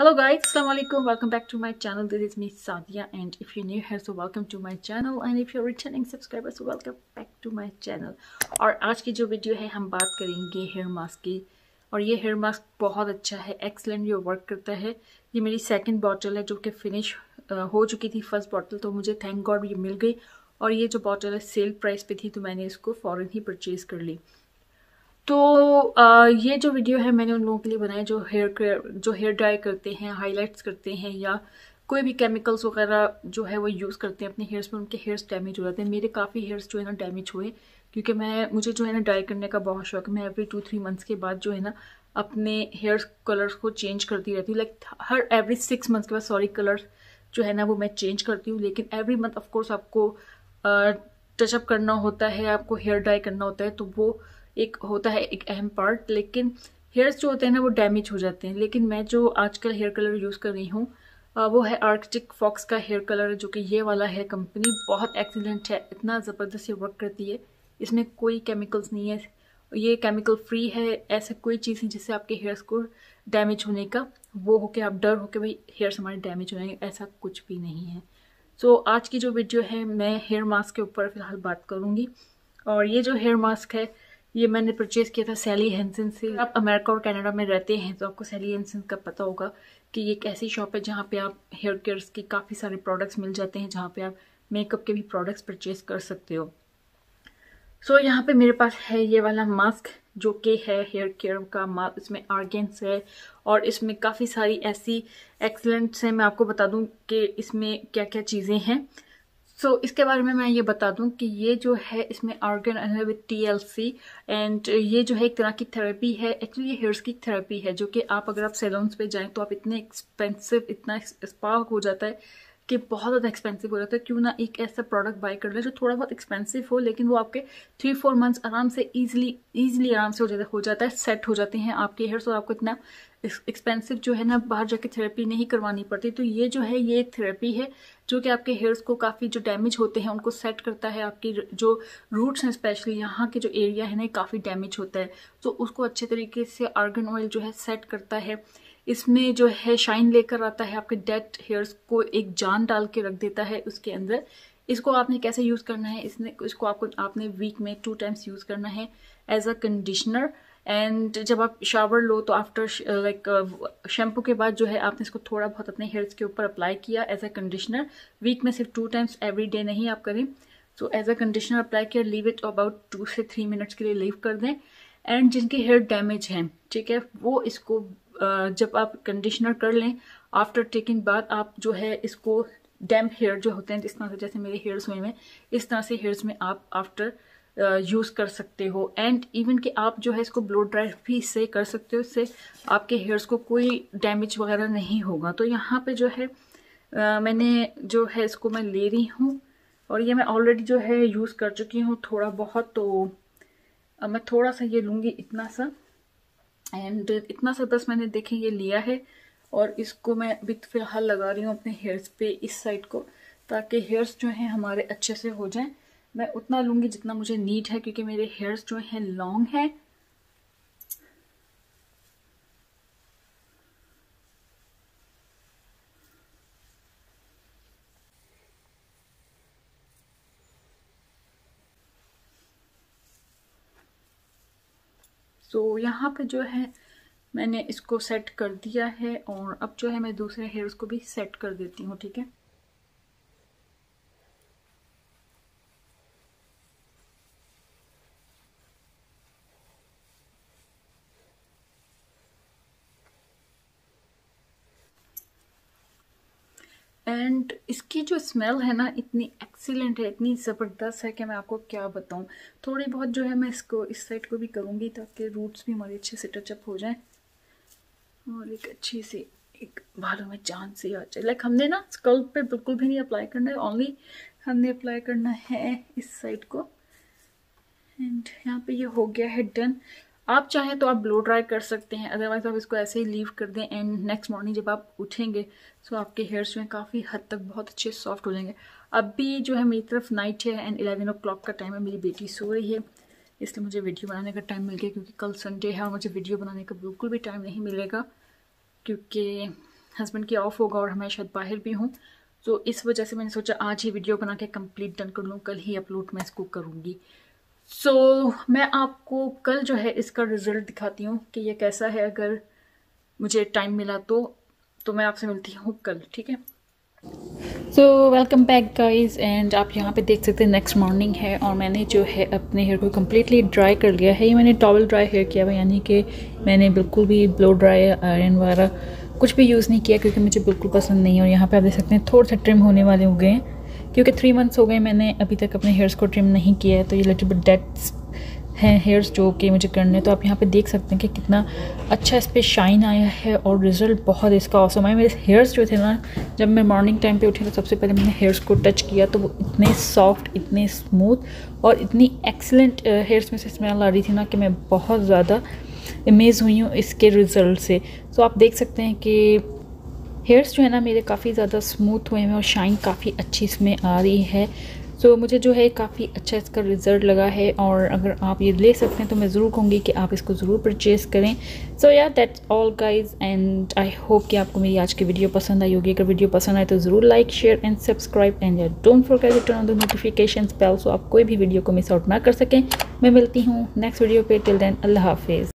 Hello guys, Assalamualaikum. Welcome back to my channel. This is me Sadia, and if you're new here so welcome to my channel, and if you're returning subscriber so welcome back to my channel. और आज की जो video है हम बात करेंगे hair mask की, और ये हेयर मास्क बहुत अच्छा है, एक्सीलेंट ये वर्क करता है। ये मेरी सेकंड बॉटल है जो कि फिनिश हो चुकी थी फर्स्ट बॉटल, तो मुझे थैंक गॉड ये मिल गई। और ये जो बॉटल है सेल प्राइस पे थी तो मैंने इसको फ़ौरन ही परचेज़ कर ली। तो ये जो वीडियो है मैंने उन लोगों के लिए बनाया जो हेयर ड्राई करते हैं, हाइलाइट्स करते हैं, या कोई भी केमिकल्स वगैरह जो है वो यूज़ करते हैं अपने हेयर्स में, उनके हेयर्स डैमेज हो जाते हैं। मेरे काफ़ी हेयर्स जो है ना डैमेज हुए, क्योंकि मुझे जो है ना ड्राई करने का बहुत शौक है। मैं एवरी 2-3 मंथ्स के बाद जो है ना अपने हेयर कलर्स को चेंज करती रहती हूँ। लाइक हर एवरी 6 मंथ्स के बाद कलर्स जो है ना वो मैं चेंज करती हूँ। लेकिन एवरी मंथ ऑफकोर्स आपको टचअप करना होता है, आपको हेयर ड्राई करना होता है, तो वो एक होता है एक अहम पार्ट। लेकिन हेयर्स जो होते हैं ना वो डैमेज हो जाते हैं। लेकिन मैं जो आजकल हेयर कलर यूज़ कर रही हूँ वो है आर्कटिक फॉक्स का हेयर कलर, जो कि ये वाला है। कंपनी बहुत एक्सीलेंट है, इतना ज़बरदस्त ये वर्क करती है। इसमें कोई केमिकल्स नहीं है, ये केमिकल फ्री है। ऐसा कोई चीज़ नहीं जिससे आपके हेयर्स को डैमेज होने का वो हो के आप डर हो के भाई हेयर्स हमारे डैमेज हो जाएंगे, ऐसा कुछ भी नहीं है। सो आज की जो वीडियो है मैं हेयर मास्क के ऊपर फिलहाल बात करूँगी। और ये जो हेयर मास्क है ये मैंने परचेज किया था सैली हैंसन से। आप अमेरिका और कनाडा में रहते हैं तो आपको सैली हैंसन का पता होगा कि ये एक ऐसी शॉप है जहाँ पे आप हेयर केयर्स के काफ़ी सारे प्रोडक्ट्स मिल जाते हैं, जहाँ पे आप मेकअप के भी प्रोडक्ट्स परचेज कर सकते हो। सो यहाँ पे मेरे पास है ये वाला मास्क जो कि है हेयर केयर का मास्क। इसमें आर्गेन्स है और इसमें काफ़ी सारी ऐसी एक्सीलेंट्स हैं। मैं आपको बता दूँ कि इसमें क्या क्या चीज़ें हैं। इसके बारे में मैं ये बता दूं कि ये जो है इसमें आर्गन है विद TLC, एंड ये जो है एक तरह की थेरेपी है। एक्चुअली ये हेयर्स की थेरेपी है जो कि आप अगर आप सैलून्स पे जाएं तो आप इतने एक्सपेंसिव, इतना स्पा हो जाता है कि बहुत ज़्यादा एक्सपेंसिव हो जाता है। क्यों ना एक ऐसा प्रोडक्ट बाय कर ले जो थोड़ा बहुत एक्सपेंसिव हो, लेकिन वो आपके 3-4 मंथ्स आराम से ईजिली आराम से हो जाता है, सेट हो जाते हैं आपके हेयर्स, और आपको इतना एक्सपेंसिव जो है ना बाहर जाके थेरेपी नहीं करवानी पड़ती। तो ये जो है ये एक थेरेपी है जो कि आपके हेयर्स को काफ़ी जो डैमेज होते हैं उनको सेट करता है। आपकी जो रूट्स हैं स्पेशली यहाँ के जो एरिया है ना काफ़ी डैमेज होता है, तो उसको अच्छे तरीके से आर्गन ऑयल जो है सेट करता है। इसमें जो है शाइन लेकर आता है, आपके डेड हेयर्स को एक जान डाल के रख देता है उसके अंदर। इसको आपने कैसे यूज़ करना है, इसको आपने वीक में 2 टाइम्स यूज़ करना है एज अ कंडीशनर। एंड जब आप शावर लो तो आफ्टर शैम्पू के बाद जो है आपने इसको थोड़ा बहुत अपने हेयर्स के ऊपर अप्लाई किया एज अ कंडीशनर। वीक में सिर्फ 2 टाइम्स, एवरी डे नहीं आप करें। So as a conditioner apply किया, लीव इट अबाउट 2 से 3 मिनट्स के लिए लीव कर दें। एंड जिनके हेयर डैमेज हैं, ठीक है, वो इसको जब आप कंडीशनर कर लें आफ्टर टेकिंग बाद आप जो है इसको डैम्प हेयर जो होते हैं, जिस तरह से जैसे मेरे हेयर्स हुए में, इस तरह से हेयर्स में आप आफ्टर यूज़ कर सकते हो। एंड इवन कि आप जो है इसको ब्लो ड्राई भी इससे कर सकते हो, इससे आपके हेयर्स को कोई डैमेज वगैरह नहीं होगा। तो यहाँ पे जो है मैंने जो है इसको मैं ले रही हूँ, और ये मैं ऑलरेडी जो है यूज़ कर चुकी हूँ थोड़ा बहुत। तो मैं थोड़ा सा ये लूँगी, इतना सा, एंड इतना सा बस मैंने देखें ये लिया है। और इसको मैं अभी फिलहाल लगा रही हूँ अपने हेयर्स पे इस साइड को, ताकि हेयर्स जो हैं हमारे अच्छे से हो जाएं। मैं उतना लूँगी जितना मुझे नीड है, क्योंकि मेरे हेयर्स जो हैं लॉन्ग हैं। यहाँ पे जो है मैंने इसको सेट कर दिया है, और अब जो है मैं दूसरे हेयर्स को भी सेट कर देती हूँ, ठीक है। एंड इसकी जो स्मेल है ना इतनी एक्सीलेंट है, इतनी ज़बरदस्त है कि मैं आपको क्या बताऊं। थोड़ी बहुत जो है मैं इसको इस साइड को भी करूँगी ताकि रूट्स भी हमारे अच्छे से टचअप हो जाएं, और एक अच्छी सी एक बालों में जान सी आ जाए। लाइक हमने ना स्कल्प पे बिल्कुल भी नहीं अप्लाई करना है, ओनली हमने अप्लाई करना है इस साइड को। एंड यहाँ पे ये हो गया है डन। आप चाहें तो आप ब्लो ड्राई कर सकते हैं, अदरवाइज आप इसको ऐसे ही लीव कर दें। एंड नेक्स्ट मॉर्निंग जब आप उठेंगे तो आपके हेयर्स में काफ़ी हद तक बहुत अच्छे सॉफ्ट हो जाएंगे। अभी जो है मेरी तरफ नाइट है एंड 11 o'clock का टाइम है, मेरी बेटी सो रही है, इसलिए मुझे वीडियो बनाने का टाइम मिल गया, क्योंकि कल संडे है और मुझे वीडियो बनाने का बिल्कुल भी टाइम नहीं मिलेगा, क्योंकि हस्बैंड की ऑफ होगा और मैं शायद बाहर भी हूँ, तो इस वजह से मैंने सोचा आज ही वीडियो बना के कंप्लीट डन कर लूँ, कल ही अपलोड मैं इसको करूँगी। सो मैं आपको कल जो है इसका रिजल्ट दिखाती हूँ कि ये कैसा है। अगर मुझे टाइम मिला तो मैं आपसे मिलती हूँ कल, ठीक है। So welcome back guys, and आप यहाँ पे देख सकते हैं नेक्स्ट मॉर्निंग है और मैंने जो है अपने हेयर को कम्प्लीटली ड्राई कर लिया है। ये मैंने टॉवल ड्राई हेयर किया हुआ, यानी कि मैंने बिल्कुल भी ब्लो ड्राई आयरन वगैरह कुछ भी यूज़ नहीं किया क्योंकि मुझे बिल्कुल पसंद नहीं है। और यहाँ पे आप देख सकते हैं थोड़े से ट्रिम होने वाले हो गए हैं क्योंकि 3 मंथ्स हो गए मैंने अभी तक अपने हेयर्स को ट्रिम नहीं किया है, तो ये लिटिल बिट डेड्स हैं हेयर्स जो कि मुझे करने। तो आप यहाँ पे देख सकते हैं कि कितना अच्छा इस पर शाइन आया है और रिज़ल्ट बहुत इसका ऑसम है। मेरे हेयर्स जो थे ना, जब मैं मॉर्निंग टाइम पे उठी तो सबसे पहले मैंने हेयर्स को टच किया तो वो इतने सॉफ्ट, इतने स्मूथ और इतनी एक्सीलेंट हेयर्स में से स्मेल आ रही थी ना कि मैं बहुत ज़्यादा अमेज़ हुई हूँ इसके रिज़ल्ट से। तो आप देख सकते हैं कि हेयर्स जो है ना मेरे काफ़ी ज़्यादा स्मूथ हुए हैं और शाइन काफ़ी अच्छी इसमें आ रही है। सो मुझे जो है काफ़ी अच्छा इसका रिज़ल्ट लगा है और अगर आप ये ले सकते हैं तो मैं ज़रूर कहूँगी कि आप इसको ज़रूर परचेज़ करें। सो या that's all guys, and I hope कि आपको मेरी आज की वीडियो पसंद आई होगी। अगर वीडियो पसंद आए तो ज़रूर like, share and subscribe, and don't forget to turn on the notification bell so आप कोई भी वीडियो को मिस आउट ना कर सकें। मैं मिलती हूँ नेक्स्ट वीडियो पे। टिल देन अल्लाह हाफिज़।